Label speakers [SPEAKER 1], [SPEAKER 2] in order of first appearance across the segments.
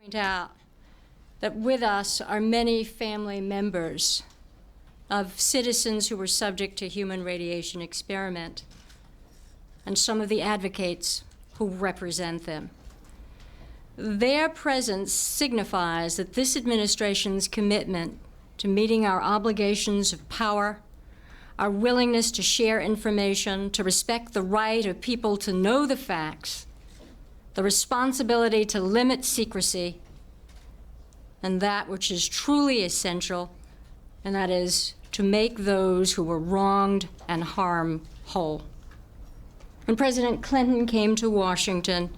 [SPEAKER 1] Point out that with us are many family members of citizens who were subject to human radiation experiment and some of the advocates who represent them. Their presence signifies that this administration's commitment to meeting our obligations of power, our willingness to share information, to respect the right of people to know the facts, the responsibility to limit secrecy, and that which is truly essential, and that is to make those who were wronged and harmed whole. When President Clinton came to Washington,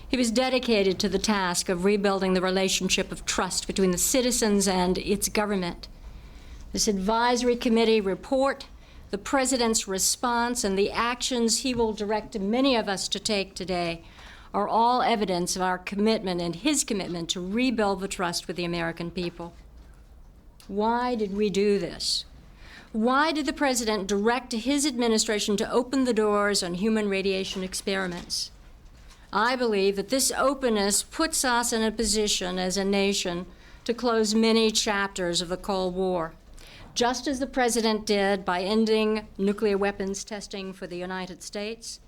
[SPEAKER 1] he was dedicated to the task of rebuilding the relationship of trust between the citizens and its government. This advisory committee report, the President's response, and the actions he will direct many of us to take today are all evidence of our commitment and his commitment to rebuild the trust with the American people. Why did we do this? Why did the President direct his administration to open the doors on human radiation experiments? I believe that this openness puts us in a position as a nation to close many chapters of the Cold War, just as the President did by ending nuclear weapons testing for the United States,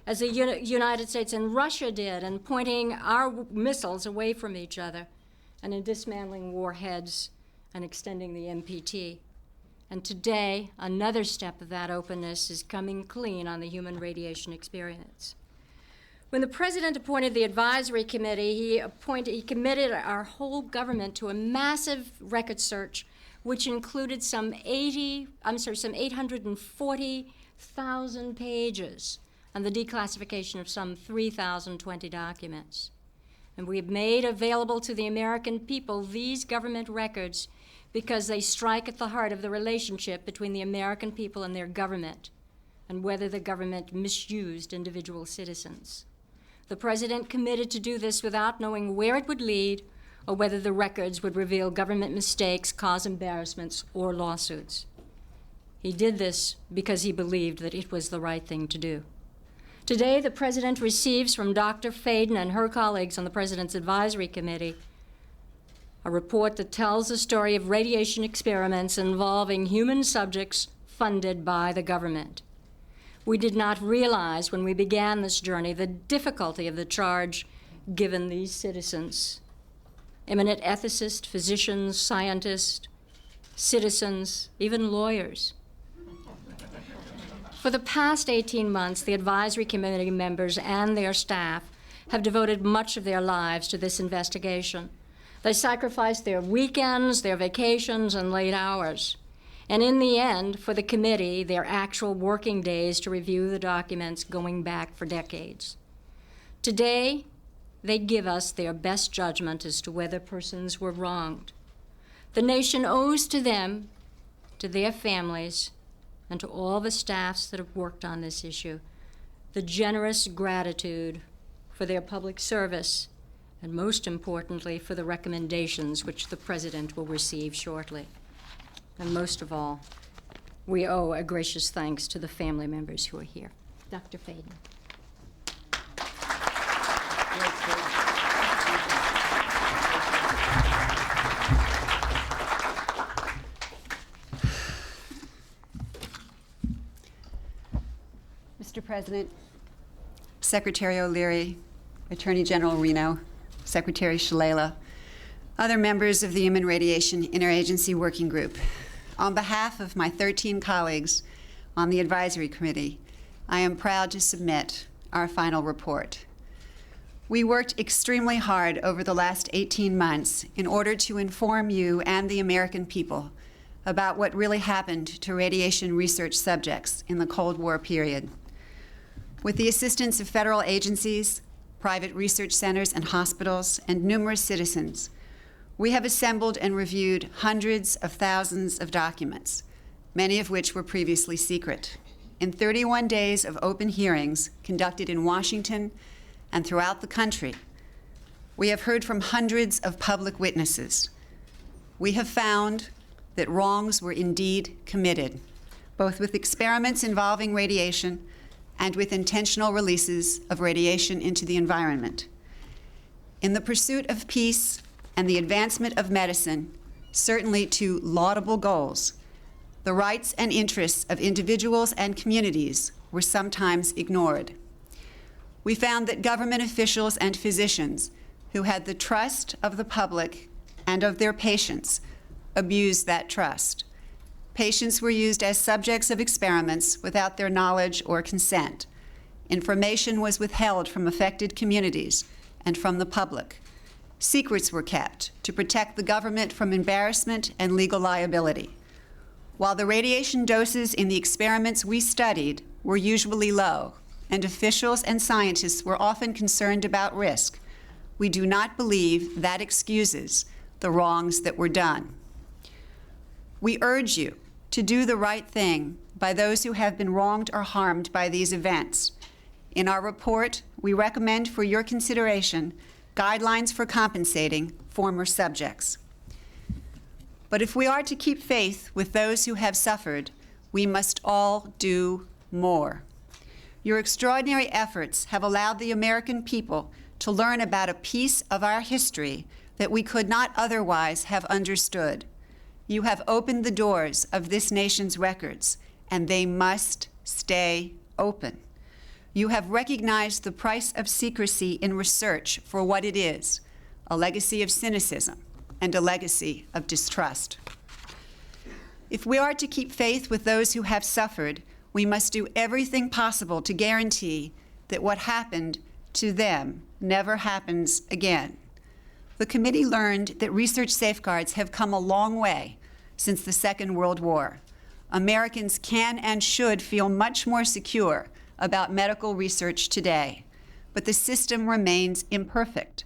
[SPEAKER 1] as the United States and Russia did in pointing our missiles away from each other, and in dismantling warheads and extending the NPT. And today, another step of that openness is coming clean on the human radiation experience. When the President appointed the advisory committee, he committed our whole government to a massive record search, which included some 840,000 pages and the declassification of some 3,020 documents. And we have made available to the American people these government records because they strike at the heart of the relationship between the American people and their government, and whether the government misused individual citizens. The President committed to do this without knowing where it would lead or whether the records would reveal government mistakes, cause embarrassments, or lawsuits. He did this because he believed that it was the right thing to do. Today, the President receives from Dr. Faden and her colleagues on the President's Advisory Committee a report that tells the story of radiation experiments involving human subjects funded by the government. We did not realize when we began this journey the difficulty of the charge given these citizens. Eminent ethicists, physicians, scientists, citizens, even lawyers. For the past 18 months, the advisory committee members and their staff have devoted much of their lives to this investigation. They sacrificed their weekends, their vacations, and late hours. And in the end, for the committee, their actual working days to review the documents going back for decades. Today, they give us their best judgment as to whether persons were wronged. The nation owes to them, to their families, and to all the staffs that have worked on this issue, the generous gratitude for their public service, and most importantly, for the recommendations which the President will receive shortly. And most of all, we owe a gracious thanks to the family members who are here. Dr. Faden.
[SPEAKER 2] Mr. President, Secretary O'Leary, Attorney General Reno, Secretary Shalala, other members of the Human Radiation Interagency Working Group, on behalf of my 13 colleagues on the Advisory Committee, I am proud to submit our final report. We worked extremely hard over the last 18 months in order to inform you and the American people about what really happened to radiation research subjects in the Cold War period. With the assistance of federal agencies, private research centers and hospitals, and numerous citizens, we have assembled and reviewed hundreds of thousands of documents, many of which were previously secret, in 31 days of open hearings conducted in Washington and throughout the country. We have heard from hundreds of public witnesses. We have found that wrongs were indeed committed, both with experiments involving radiation and with intentional releases of radiation into the environment. In the pursuit of peace and the advancement of medicine, certainly two laudable goals, the rights and interests of individuals and communities were sometimes ignored. We found that government officials and physicians who had the trust of the public and of their patients abused that trust. Patients were used as subjects of experiments without their knowledge or consent. Information was withheld from affected communities and from the public. Secrets were kept to protect the government from embarrassment and legal liability. While the radiation doses in the experiments we studied were usually low, and officials and scientists were often concerned about risk, we do not believe that excuses the wrongs that were done. We urge you to do the right thing by those who have been wronged or harmed by these events. In our report, we recommend for your consideration guidelines for compensating former subjects. But if we are to keep faith with those who have suffered, we must all do more. Your extraordinary efforts have allowed the American people to learn about a piece of our history that we could not otherwise have understood. You have opened the doors of this nation's records, and they must stay open. You have recognized the price of secrecy in research for what it is, a legacy of cynicism and a legacy of distrust. If we are to keep faith with those who have suffered, we must do everything possible to guarantee that what happened to them never happens again. The committee learned that research safeguards have come a long way since the Second World War. Americans can and should feel much more secure about medical research today, but the system remains imperfect.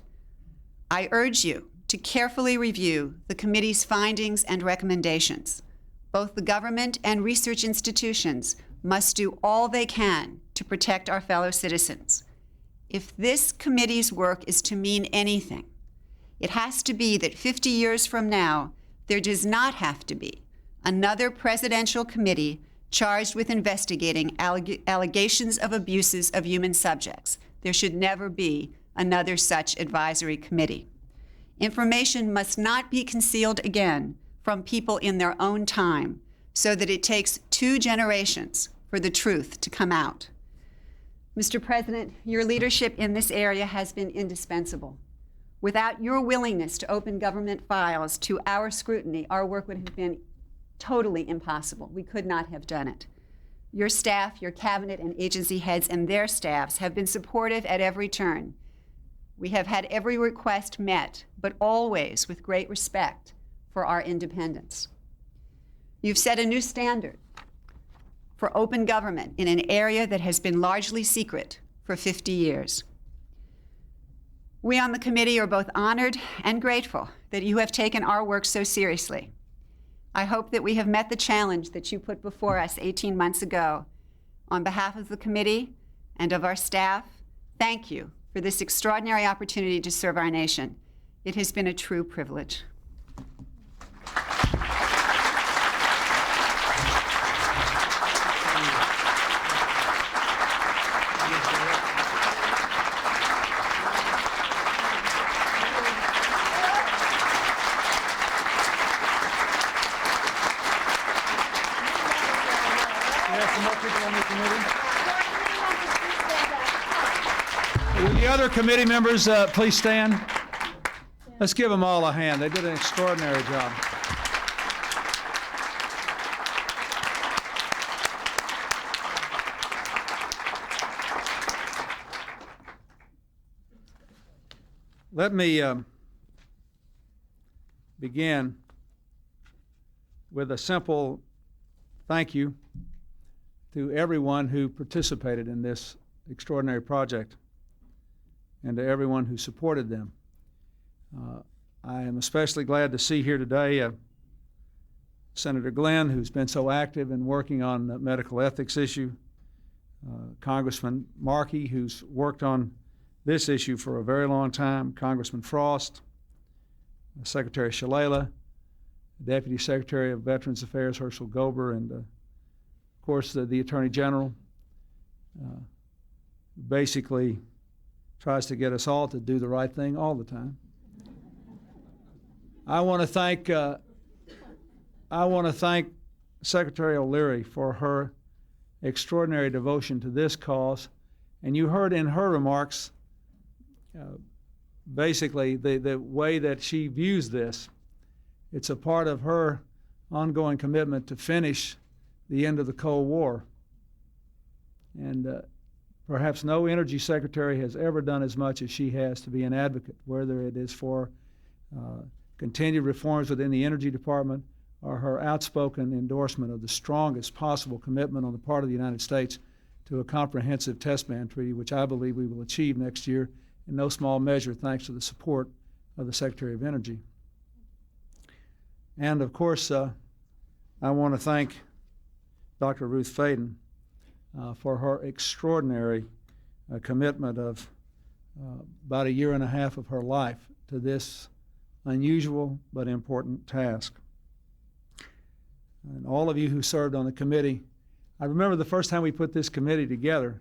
[SPEAKER 2] I urge you to carefully review the committee's findings and recommendations. Both the government and research institutions must do all they can to protect our fellow citizens. If this committee's work is to mean anything, it has to be that 50 years from now, there does not have to be another presidential committee charged with investigating allegations of abuses of human subjects. There should never be another such advisory committee. Information must not be concealed again from people in their own time, so that it takes 2 generations for the truth to come out. Mr. President, your leadership in this area has been indispensable. Without your willingness to open government files to our scrutiny, our work would have been totally impossible. We could not have done it. Your staff, your cabinet and agency heads and their staffs have been supportive at every turn. We have had every request met, but always with great respect for our independence. You've set a new standard for open government in an area that has been largely secret for 50 years. We on the committee are both honored and grateful that you have taken our work so seriously. I hope that we have met the challenge that you put before us 18 months ago. On behalf of the committee and of our staff, thank you for this extraordinary opportunity to serve our nation. It has been a true privilege.
[SPEAKER 3] Will the other committee members please stand? Let's give them all a hand. They did an extraordinary job. Let me begin with a simple thank you to everyone who participated in this extraordinary project and to everyone who supported them. I am especially glad to see here today Senator Glenn, who's been so active in working on the medical ethics issue, Congressman Markey, who's worked on this issue for a very long time, Congressman Frost, Secretary Shalala, Deputy Secretary of Veterans Affairs Herschel Gober, and of course the Attorney General, basically tries to get us all to do the right thing all the time. I want to thank Secretary O'Leary for her extraordinary devotion to this cause. And you heard in her remarks basically the way that she views this. It's a part of her ongoing commitment to finish the end of the Cold War. And perhaps no energy secretary has ever done as much as she has to be an advocate, whether it is for continued reforms within the Energy Department or her outspoken endorsement of the strongest possible commitment on the part of the United States to a comprehensive test ban treaty, which I believe we will achieve next year, in no small measure thanks to the support of the Secretary of Energy. And of course, I want to thank Dr. Ruth Faden for her extraordinary commitment of about 1.5 years of her life to this unusual but important task. And all of you who served on the committee, I remember the first time we put this committee together,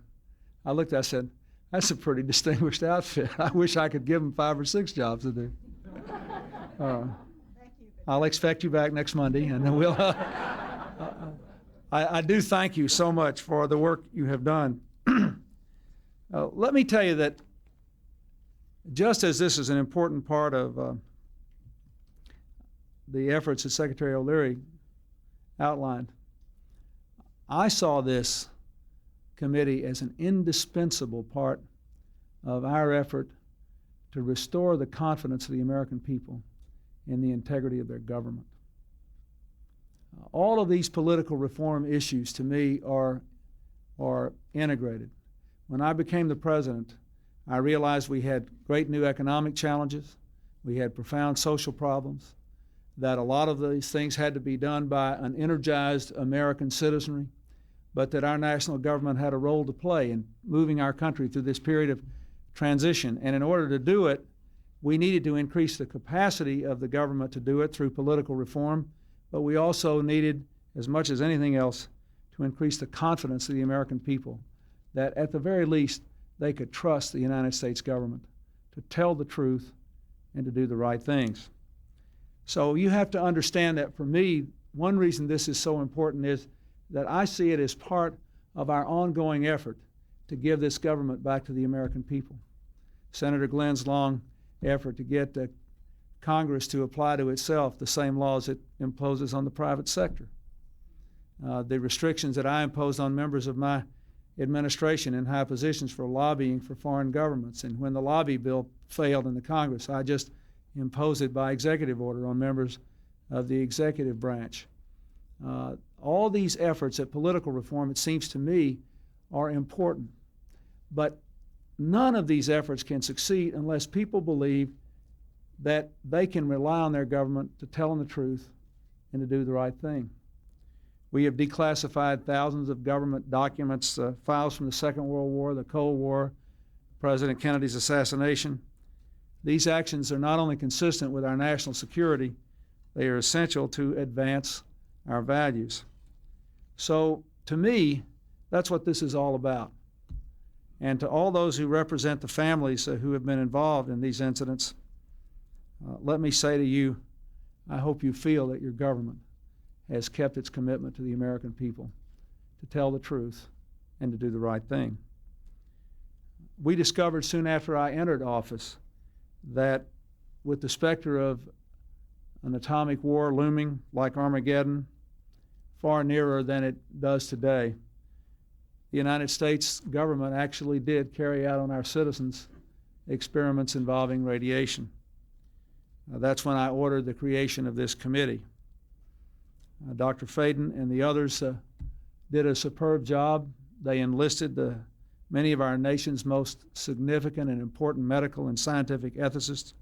[SPEAKER 3] I looked, I said, that's a pretty distinguished outfit. I wish I could give them 5 or 6 jobs to do. I'll expect you back next Monday, and then we'll. I do thank you so much for the work you have done. Let me tell you that just as this is an important part of the efforts that Secretary O'Leary outlined, I saw this committee as an indispensable part of our effort to restore the confidence of the American people in the integrity of their government. All of these political reform issues, to me, are integrated. When I became the president, I realized we had great new economic challenges, we had profound social problems, that a lot of these things had to be done by an energized American citizenry, but that our national government had a role to play in moving our country through this period of transition. And in order to do it, we needed to increase the capacity of the government to do it through political reform, but we also needed, as much as anything else, to increase the confidence of the American people that at the very least they could trust the United States government to tell the truth and to do the right things. So you have to understand that for me, one reason this is so important is that I see it as part of our ongoing effort to give this government back to the American people. Senator Glenn's long effort to get Congress to apply to itself the same laws it imposes on the private sector. The restrictions that I imposed on members of my administration in high positions for lobbying for foreign governments. And when the lobby bill failed in the Congress, I just imposed it by executive order on members of the executive branch. All these efforts at political reform, it seems to me, are important. But none of these efforts can succeed unless people believe that they can rely on their government to tell them the truth and to do the right thing. We have declassified thousands of government documents, files from the Second World War, the Cold War, President Kennedy's assassination. These actions are not only consistent with our national security, they are essential to advance our values. So, to me, that's what this is all about. And to all those who represent the families who have been involved in these incidents, let me say to you, I hope you feel that your government has kept its commitment to the American people to tell the truth and to do the right thing. We discovered soon after I entered office that with the specter of an atomic war looming like Armageddon, far nearer than it does today, the United States government actually did carry out on our citizens experiments involving radiation. That's when I ordered the creation of this committee. Dr. Faden and the others did a superb job. They enlisted many of our nation's most significant and important medical and scientific ethicists.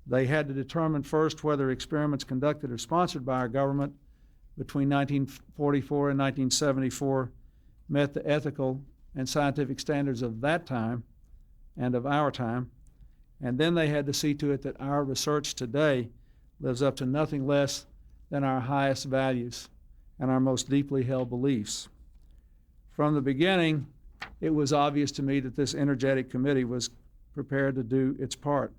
[SPEAKER 3] They had to determine first whether experiments conducted or sponsored by our government between 1944 and 1974 met the ethical and scientific standards of that time and of our time. And then they had to see to it that our research today lives up to nothing less than our highest values and our most deeply held beliefs. From the beginning, it was obvious to me that this energetic committee was prepared to do its part.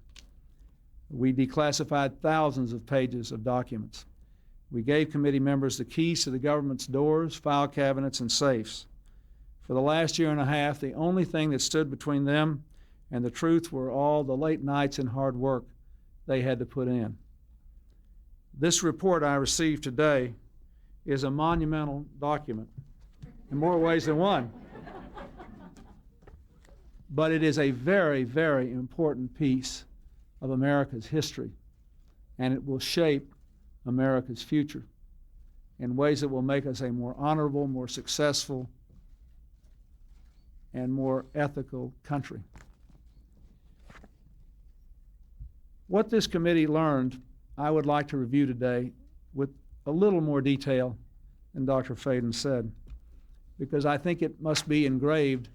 [SPEAKER 3] We declassified thousands of pages of documents. We gave committee members the keys to the government's doors, file cabinets, and safes. For the last year and a half, the only thing that stood between them and the truth were all the late nights and hard work they had to put in. This report I received today is a monumental document in more ways than one. But it is a very, very important piece of America's history, and it will shape America's future in ways that will make us a more honorable, more successful, and more ethical country. What this committee learned, I would like to review today with a little more detail than Dr. Faden said, because I think it must be engraved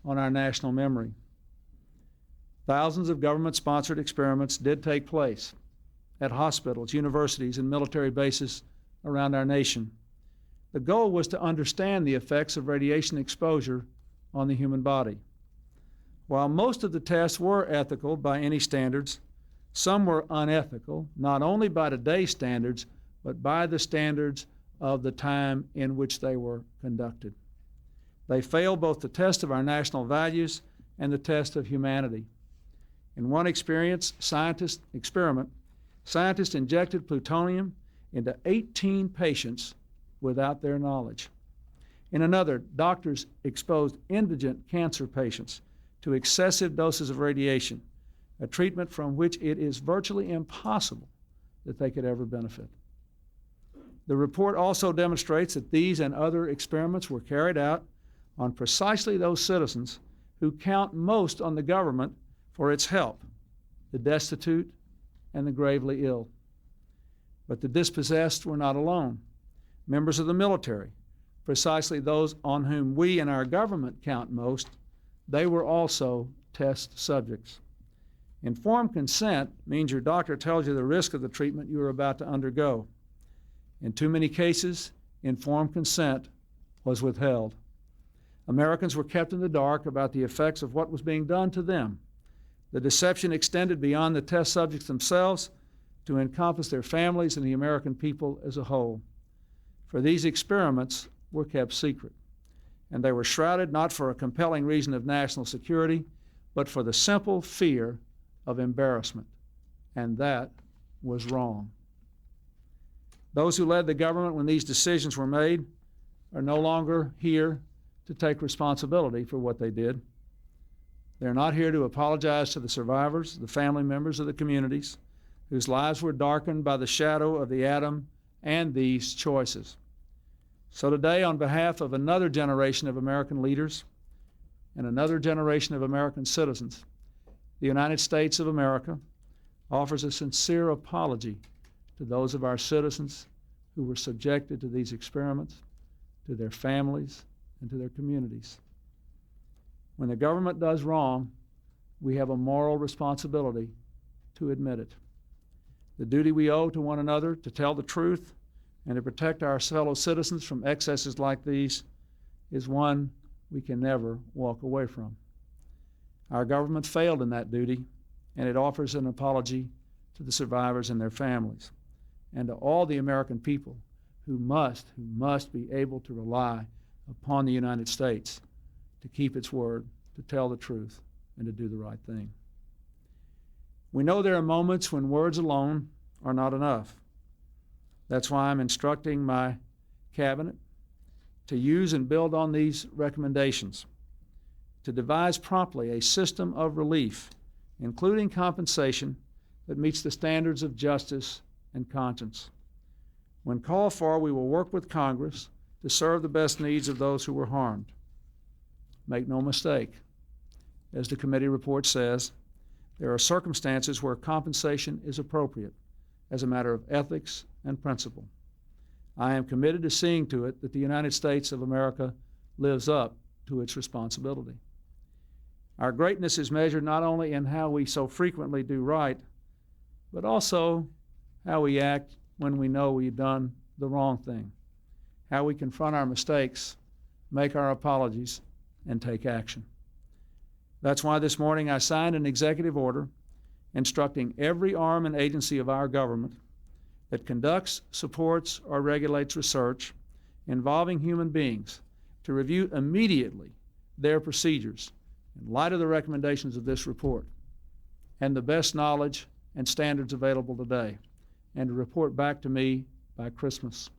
[SPEAKER 3] on our national memory. Thousands of government-sponsored experiments did take place at hospitals, universities, and military bases around our nation. The goal was to understand the effects of radiation exposure on the human body. While most of the tests were ethical by any standards, some were unethical, not only by today's standards, but by the standards of the time in which they were conducted. They failed both the test of our national values and the test of humanity. In one scientist injected plutonium into 18 patients without their knowledge. In another, doctors exposed indigent cancer patients to excessive doses of radiation, a treatment from which it is virtually impossible that they could ever benefit. The report also demonstrates that these and other experiments were carried out on precisely those citizens who count most on the government for its help, the destitute and the gravely ill. But the dispossessed were not alone. Members of the military, precisely those on whom we and our government count most, they were also test subjects. Informed consent means your doctor tells you the risk of the treatment you are about to undergo. In too many cases, informed consent was withheld. Americans were kept in the dark about the effects of what was being done to them. The deception extended beyond the test subjects themselves to encompass their families and the American people as a whole. For these experiments were kept secret, and they were shrouded not for a compelling reason of national security, but for the simple fear of embarrassment, and that was wrong. Those who led the government when these decisions were made are no longer here to take responsibility for what they did. They're not here to apologize to the survivors, the family members of the communities whose lives were darkened by the shadow of the atom and these choices. So today, on behalf of another generation of American leaders and another generation of American citizens, the United States of America offers a sincere apology to those of our citizens who were subjected to these experiments, to their families, and to their communities. When the government does wrong, we have a moral responsibility to admit it. The duty we owe to one another to tell the truth and to protect our fellow citizens from excesses like these is one we can never walk away from. Our government failed in that duty, and it offers an apology to the survivors and their families, and to all the American people who must be able to rely upon the United States to keep its word, to tell the truth, and to do the right thing. We know there are moments when words alone are not enough. That's why I'm instructing my cabinet to use and build on these recommendations, to devise promptly a system of relief, including compensation that meets the standards of justice and conscience. When called for, we will work with Congress to serve the best needs of those who were harmed. Make no mistake, as the committee report says, there are circumstances where compensation is appropriate as a matter of ethics and principle. I am committed to seeing to it that the United States of America lives up to its responsibility. Our greatness is measured not only in how we so frequently do right, but also how we act when we know we've done the wrong thing, how we confront our mistakes, make our apologies, and take action. That's why this morning I signed an executive order instructing every arm and agency of our government that conducts, supports, or regulates research involving human beings to review immediately their procedures in light of the recommendations of this report and the best knowledge and standards available today, and to report back to me by Christmas.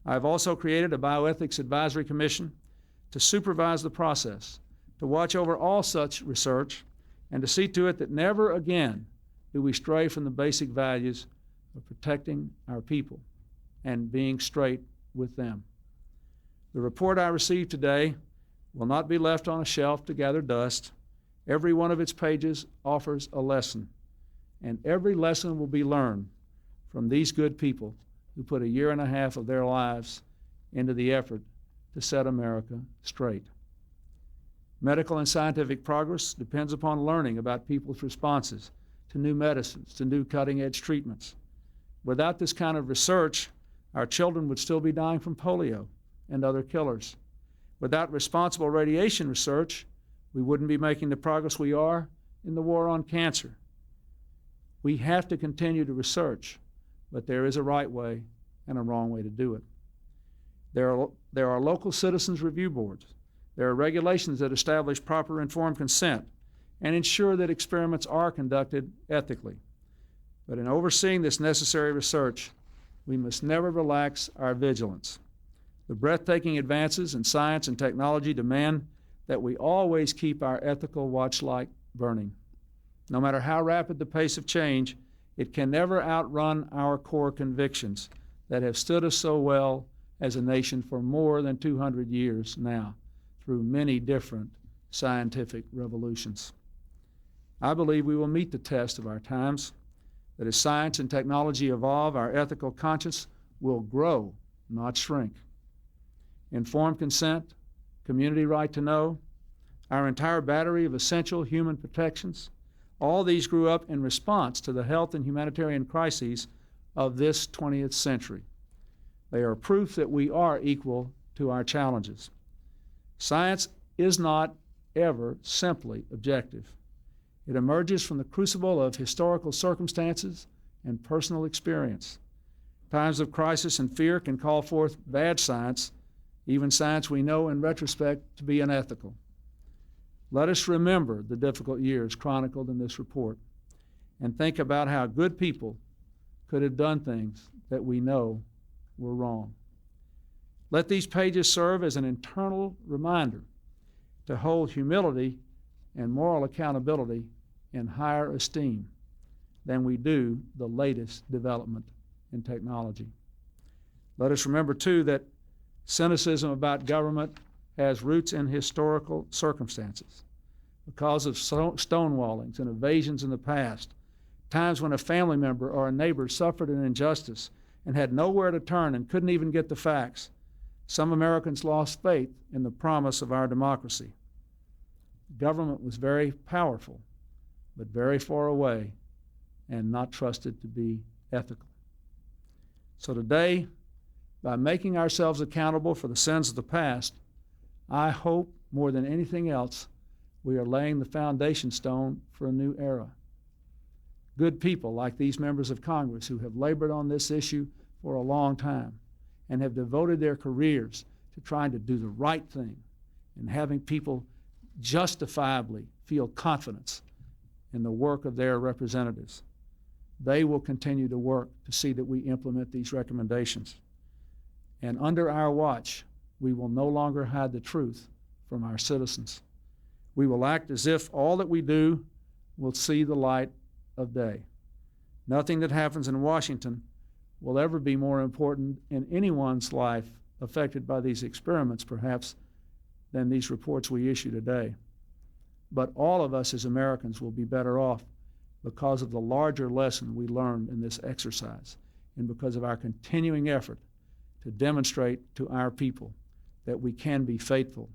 [SPEAKER 3] I've also created a Bioethics Advisory Commission to supervise the process, to watch over all such research, and to see to it that never again do we stray from the basic values of protecting our people and being straight with them. The report I received today will not be left on a shelf to gather dust. Every one of its pages offers a lesson, and every lesson will be learned from these good people who put 1.5 years of their lives into the effort to set America straight. Medical and scientific progress depends upon learning about people's responses to new medicines, to new cutting-edge treatments. Without this kind of research, our children would still be dying from polio and other killers. Without responsible radiation research, we wouldn't be making the progress we are in the war on cancer. We have to continue to research, but there is a right way and a wrong way to do it. There are local citizens review boards. There are regulations that establish proper informed consent and ensure that experiments are conducted ethically. But in overseeing this necessary research, we must never relax our vigilance. The breathtaking advances in science and technology demand that we always keep our ethical watchlight burning. No matter how rapid the pace of change, it can never outrun our core convictions that have stood us so well as a nation for more than 200 years now, through many different scientific revolutions. I believe we will meet the test of our times, that as science and technology evolve, our ethical conscience will grow, not shrink. Informed consent, community right to know, our entire battery of essential human protections, all these grew up in response to the health and humanitarian crises of this 20th century. They are proof that we are equal to our challenges. Science is not ever simply objective. It emerges from the crucible of historical circumstances and personal experience. Times of crisis and fear can call forth bad science, even science we know in retrospect to be unethical. Let us remember the difficult years chronicled in this report and think about how good people could have done things that we know were wrong. Let these pages serve as an internal reminder to hold humility and moral accountability in higher esteem than we do the latest development in technology. Let us remember, too, that cynicism about government has roots in historical circumstances. Because of stonewallings and evasions in the past, times when a family member or a neighbor suffered an injustice and had nowhere to turn and couldn't even get the facts, some Americans lost faith in the promise of our democracy. Government was very powerful, but very far away and not trusted to be ethical. So today, by making ourselves accountable for the sins of the past, I hope more than anything else, we are laying the foundation stone for a new era. Good people like these members of Congress who have labored on this issue for a long time and have devoted their careers to trying to do the right thing and having people justifiably feel confidence in the work of their representatives. They will continue to work to see that we implement these recommendations. And under our watch, we will no longer hide the truth from our citizens. We will act as if all that we do will see the light of day. Nothing that happens in Washington will ever be more important in anyone's life affected by these experiments, perhaps, than these reports we issue today. But all of us as Americans will be better off because of the larger lesson we learned in this exercise and because of our continuing effort to demonstrate to our people that we can be faithful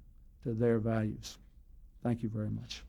[SPEAKER 3] to their values. Thank you very much.